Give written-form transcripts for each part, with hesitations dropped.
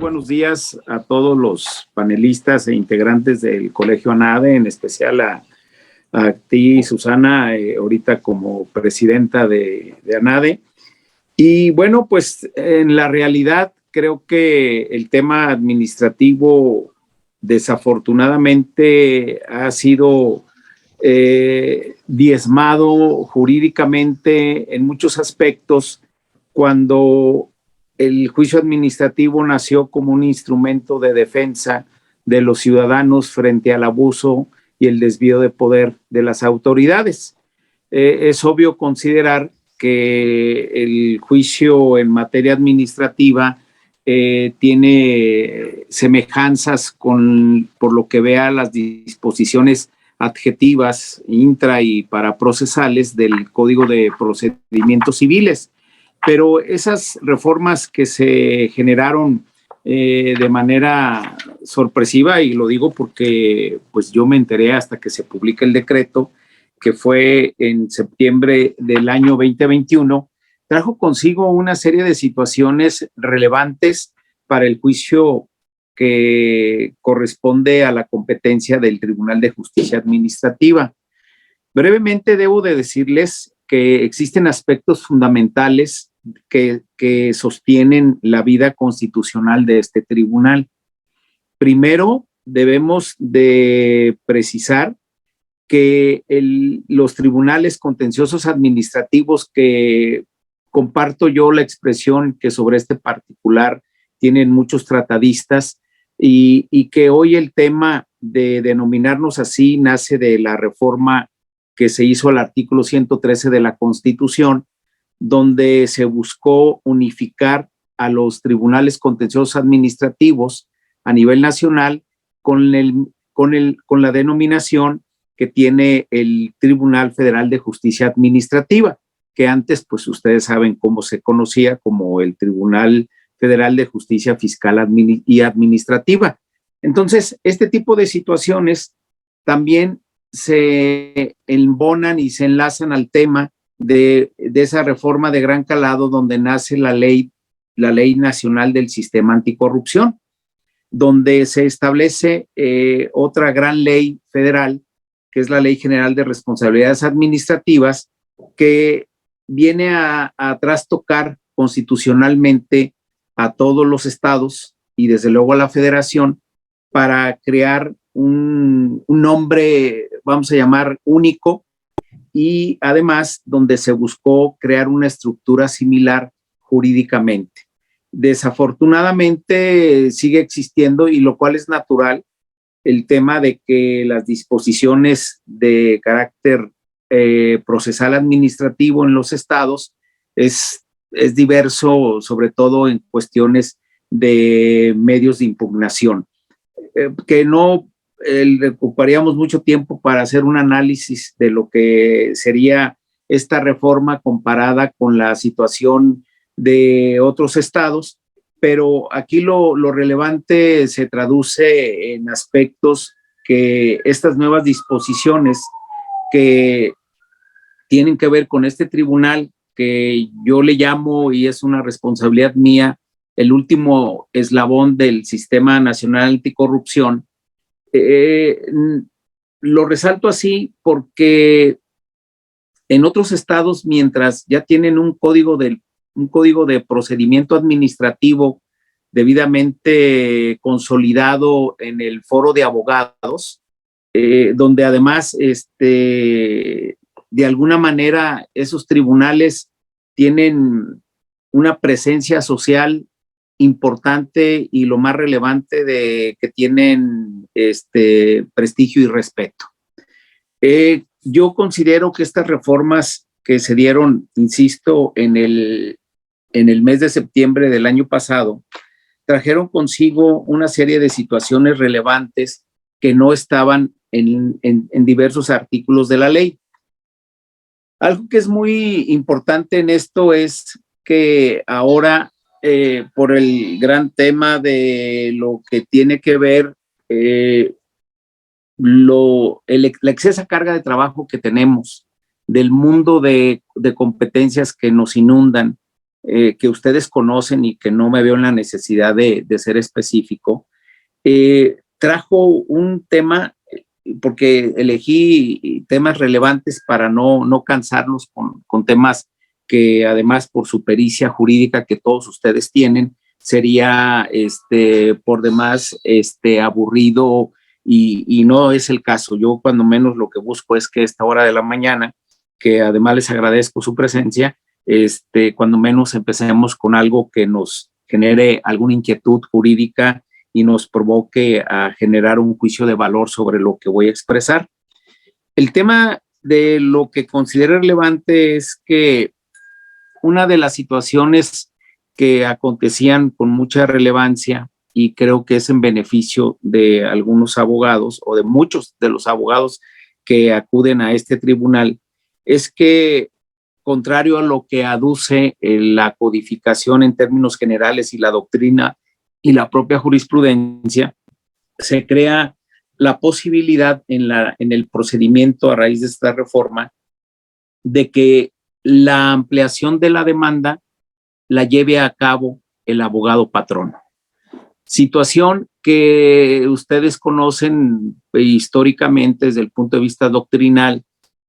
buenos días a todos los panelistas e integrantes del Colegio ANADE, en especial a ti, Susana, ahorita como presidenta de ANADE. Y bueno, pues en la realidad creo que el tema administrativo desafortunadamente ha sido diezmado jurídicamente en muchos aspectos cuando el juicio administrativo nació como un instrumento de defensa de los ciudadanos frente al abuso y el desvío de poder de las autoridades. Es obvio considerar que el juicio en materia administrativa tiene semejanzas con, por lo que vea, las disposiciones adjetivas intra y paraprocesales del Código de Procedimientos Civiles. Pero esas reformas que se generaron de manera sorpresiva, y lo digo porque pues yo me enteré hasta que se publica el decreto, que fue en septiembre del año 2021, trajo consigo una serie de situaciones relevantes para el juicio que corresponde a la competencia del Tribunal de Justicia Administrativa. Brevemente debo de decirles que existen aspectos fundamentales que sostienen la vida constitucional de este tribunal. Primero, debemos de precisar que los tribunales contenciosos administrativos, que comparto yo la expresión que sobre este particular tienen muchos tratadistas, y que hoy el tema de denominarnos así nace de la reforma que se hizo al artículo 113 de la Constitución, donde se buscó unificar a los tribunales contenciosos administrativos a nivel nacional con la denominación que tiene el Tribunal Federal de Justicia Administrativa, que antes, pues ustedes saben cómo se conocía como el Tribunal Federal de Justicia Fiscal y Administrativa. Entonces, este tipo de situaciones también se embonan y se enlazan al tema de esa reforma de gran calado donde nace la ley nacional del sistema anticorrupción, donde se establece otra gran ley federal, que es la Ley General de Responsabilidades Administrativas, que viene a trastocar constitucionalmente a todos los estados y desde luego a la federación para crear un nombre, vamos a llamar, único, y además donde se buscó crear una estructura similar jurídicamente. Desafortunadamente sigue existiendo, y lo cual es natural, el tema de que las disposiciones de carácter procesal administrativo en los estados es diverso, sobre todo en cuestiones de medios de impugnación, que no ocuparíamos mucho tiempo para hacer un análisis de lo que sería esta reforma comparada con la situación de otros estados, pero aquí lo relevante se traduce en aspectos que estas nuevas disposiciones que tienen que ver con este tribunal, que yo le llamo, y es una responsabilidad mía, el último eslabón del Sistema Nacional Anticorrupción. Lo resalto así porque en otros estados, mientras ya tienen un código de procedimiento administrativo debidamente consolidado en el foro de abogados, donde además de alguna manera esos tribunales tienen una presencia social importante y lo más relevante de que tienen prestigio y respeto. Yo considero que estas reformas que se dieron, insisto, en el mes de septiembre del año pasado, trajeron consigo una serie de situaciones relevantes que no estaban en diversos artículos de la ley. Algo que es muy importante en esto es que ahora, por el gran tema de lo que tiene que ver la excesa carga de trabajo que tenemos, del mundo de competencias que nos inundan, que ustedes conocen y que no me veo en la necesidad de ser específico, trajo un tema, porque elegí temas relevantes para no cansarlos con temas que además por su pericia jurídica que todos ustedes tienen, sería por demás aburrido y no es el caso. Yo cuando menos lo que busco es que esta hora de la mañana, que además les agradezco su presencia, cuando menos empecemos con algo que nos genere alguna inquietud jurídica y nos provoque a generar un juicio de valor sobre lo que voy a expresar. El tema de lo que considero relevante es que una de las situaciones que acontecían con mucha relevancia y creo que es en beneficio de algunos abogados o de muchos de los abogados que acuden a este tribunal es que, contrario a lo que aduce la codificación en términos generales y la doctrina y la propia jurisprudencia, se crea la posibilidad en el procedimiento a raíz de esta reforma de que la ampliación de la demanda la lleve a cabo el abogado patrono. Situación que ustedes conocen históricamente desde el punto de vista doctrinal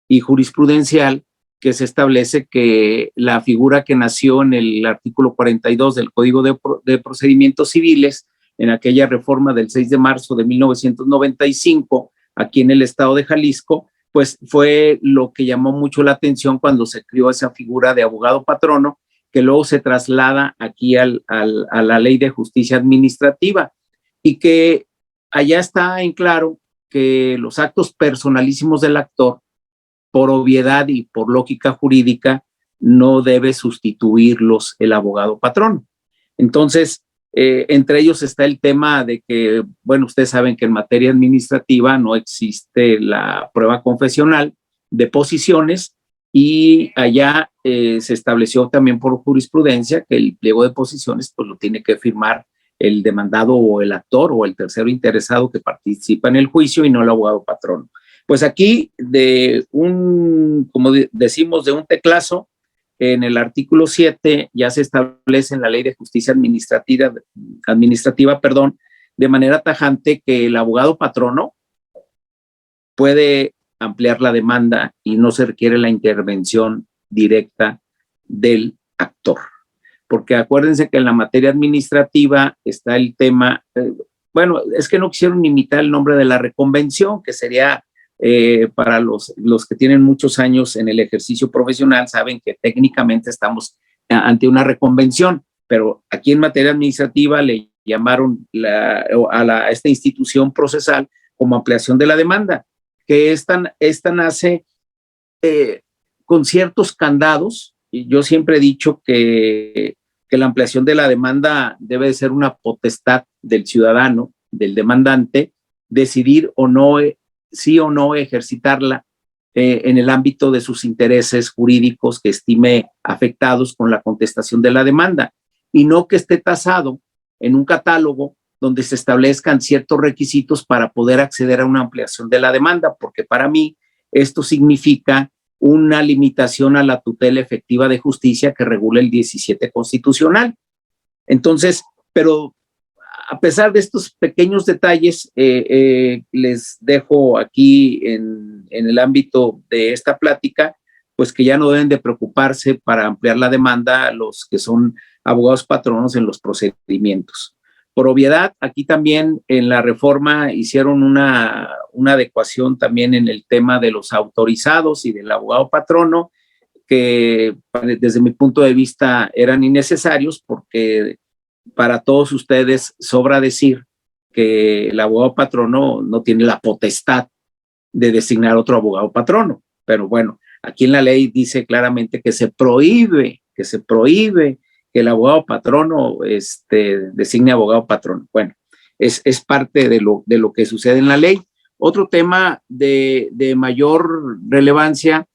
y jurisprudencial, que se establece que la figura que nació en el artículo 42 del Código de Procedimientos Civiles, en aquella reforma del 6 de marzo de 1995, aquí en el estado de Jalisco, pues fue lo que llamó mucho la atención cuando se creó esa figura de abogado patrono, que luego se traslada aquí a la Ley de Justicia Administrativa y que allá está en claro que los actos personalísimos del actor, por obviedad y por lógica jurídica, no debe sustituirlos el abogado patrono. Entonces, entre ellos está el tema de que, bueno, ustedes saben que en materia administrativa no existe la prueba confesional de posiciones y allá se estableció también por jurisprudencia que el pliego de posiciones pues lo tiene que firmar el demandado o el actor o el tercero interesado que participa en el juicio y no el abogado patrono. Pues aquí como decimos, de un teclazo, en el artículo 7 ya se establece en la Ley de Justicia Administrativa, de manera tajante que el abogado patrono puede ampliar la demanda y no se requiere la intervención directa del actor. Porque acuérdense que en la materia administrativa está el tema, bueno, es que no quisieron imitar el nombre de la reconvención, que sería para los que tienen muchos años en el ejercicio profesional, saben que técnicamente estamos ante una reconvención, pero aquí en materia administrativa le llamaron a esta institución procesal como ampliación de la demanda, que esta nace con ciertos candados. Y yo siempre he dicho que la ampliación de la demanda debe de ser una potestad del ciudadano, del demandante, decidir o no, sí o no ejercitarla en el ámbito de sus intereses jurídicos que estime afectados con la contestación de la demanda, y no que esté tasado en un catálogo donde se establezcan ciertos requisitos para poder acceder a una ampliación de la demanda, porque para mí esto significa una limitación a la tutela efectiva de justicia que regula el 17 constitucional. Entonces, pero a pesar de estos pequeños detalles, les dejo aquí en el ámbito de esta plática, pues que ya no deben de preocuparse para ampliar la demanda a los que son abogados patronos en los procedimientos. Por obviedad, aquí también en la reforma hicieron una adecuación también en el tema de los autorizados y del abogado patrono, que desde mi punto de vista eran innecesarios porque para todos ustedes sobra decir que el abogado patrono no tiene la potestad de designar otro abogado patrono. Pero bueno, aquí en la ley dice claramente que se prohíbe que el abogado patrono designe abogado patrono. Bueno, es parte de lo que sucede en la ley. Otro tema de mayor relevancia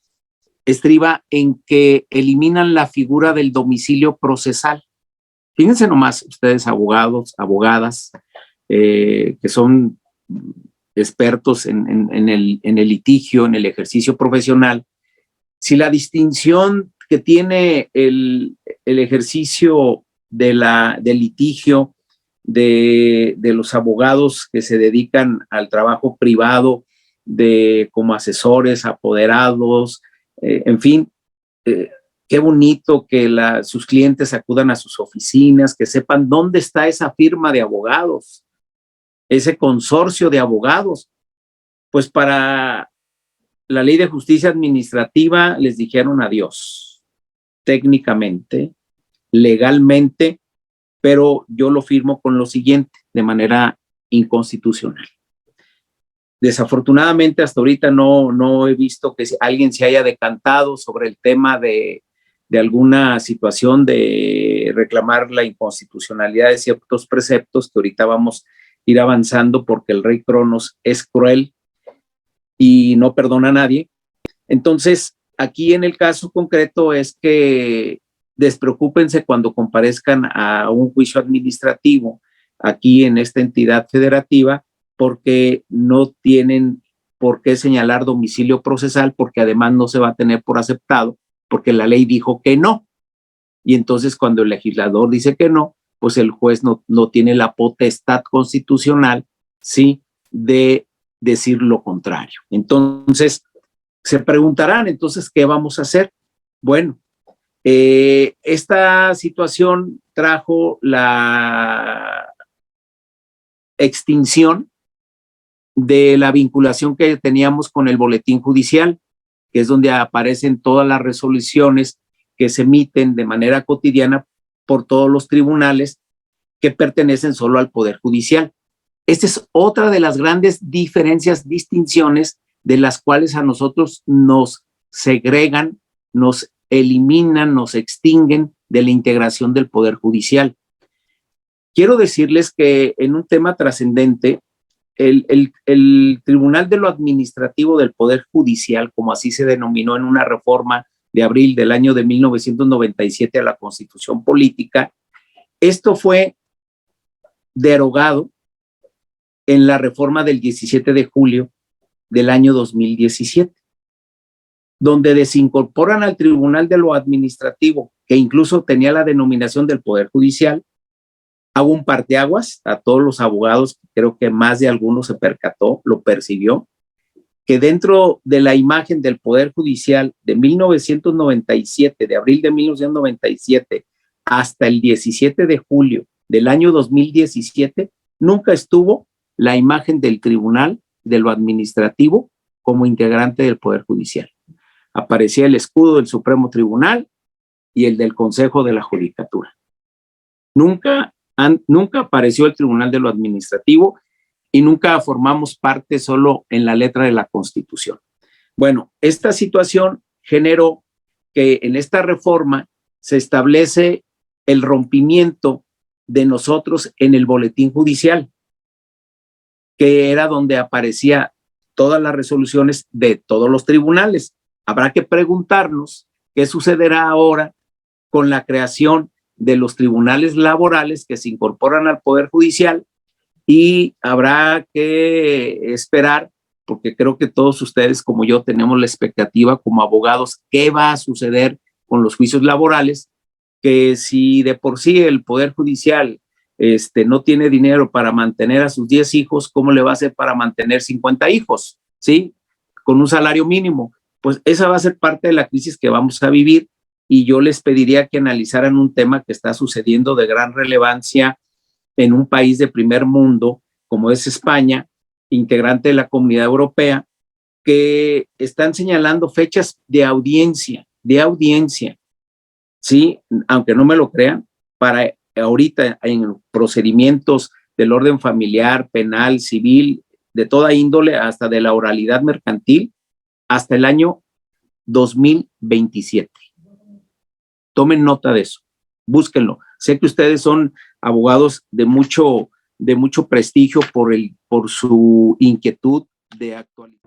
estriba en que eliminan la figura del domicilio procesal. Fíjense nomás ustedes, abogados, abogadas, que son expertos en el litigio, en el ejercicio profesional, si la distinción que tiene el ejercicio del litigio de los abogados que se dedican al trabajo privado como asesores, apoderados, en fin, qué bonito que sus clientes acudan a sus oficinas, que sepan dónde está esa firma de abogados, ese consorcio de abogados. Pues para la Ley de Justicia Administrativa les dijeron adiós, técnicamente, legalmente, pero yo lo firmo con lo siguiente, de manera inconstitucional. Desafortunadamente, hasta ahorita no he visto que alguien se haya decantado sobre el tema de alguna situación de reclamar la inconstitucionalidad de ciertos preceptos, que ahorita vamos a ir avanzando porque el rey Cronos es cruel y no perdona a nadie. Entonces, aquí en el caso concreto es que despreocúpense cuando comparezcan a un juicio administrativo aquí en esta entidad federativa, porque no tienen por qué señalar domicilio procesal, porque además no se va a tener por aceptado, porque la ley dijo que no. Y entonces cuando el legislador dice que no, pues el juez no tiene la potestad constitucional, ¿sí?, de decir lo contrario. Entonces, se preguntarán, entonces, ¿qué vamos a hacer? Bueno, esta situación trajo la extinción de la vinculación que teníamos con el boletín judicial, que es donde aparecen todas las resoluciones que se emiten de manera cotidiana por todos los tribunales que pertenecen solo al Poder Judicial. Esta es otra de las grandes diferencias, distinciones de las cuales a nosotros nos segregan, nos eliminan, nos extinguen de la integración del Poder Judicial. Quiero decirles que en un tema trascendente, el Tribunal de lo Administrativo del Poder Judicial, como así se denominó en una reforma de abril del año de 1997 a la Constitución Política, esto fue derogado en la reforma del 17 de julio del año 2017, donde desincorporan al Tribunal de lo Administrativo, que incluso tenía la denominación del Poder Judicial. Hago un parteaguas a todos los abogados, creo que más de alguno se percató, lo percibió, que dentro de la imagen del Poder Judicial de 1997, de abril de 1997, hasta el 17 de julio del año 2017, nunca estuvo la imagen del Tribunal de lo Administrativo como integrante del Poder Judicial. Aparecía el escudo del Supremo Tribunal y el del Consejo de la Judicatura. Nunca apareció el Tribunal de lo Administrativo y nunca formamos parte solo en la letra de la Constitución. Bueno, esta situación generó que en esta reforma se establece el rompimiento de nosotros en el boletín judicial, que era donde aparecía todas las resoluciones de todos los tribunales. Habrá que preguntarnos qué sucederá ahora con la creación de los tribunales laborales que se incorporan al Poder Judicial, y habrá que esperar, porque creo que todos ustedes como yo tenemos la expectativa como abogados, qué va a suceder con los juicios laborales, que si de por sí el Poder Judicial no tiene dinero para mantener a sus 10 hijos, ¿cómo le va a hacer para mantener 50 hijos? ¿Sí? Con un salario mínimo. Pues esa va a ser parte de la crisis que vamos a vivir, y yo les pediría que analizaran un tema que está sucediendo de gran relevancia en un país de primer mundo como es España, integrante de la Comunidad Europea, que están señalando fechas de audiencia, ¿sí? Aunque no me lo crean, para ahorita en procedimientos del orden familiar, penal, civil, de toda índole, hasta de la oralidad mercantil, hasta el año 2027. Tomen nota de eso, búsquenlo. Sé que ustedes son abogados de mucho prestigio por su inquietud de actualidad.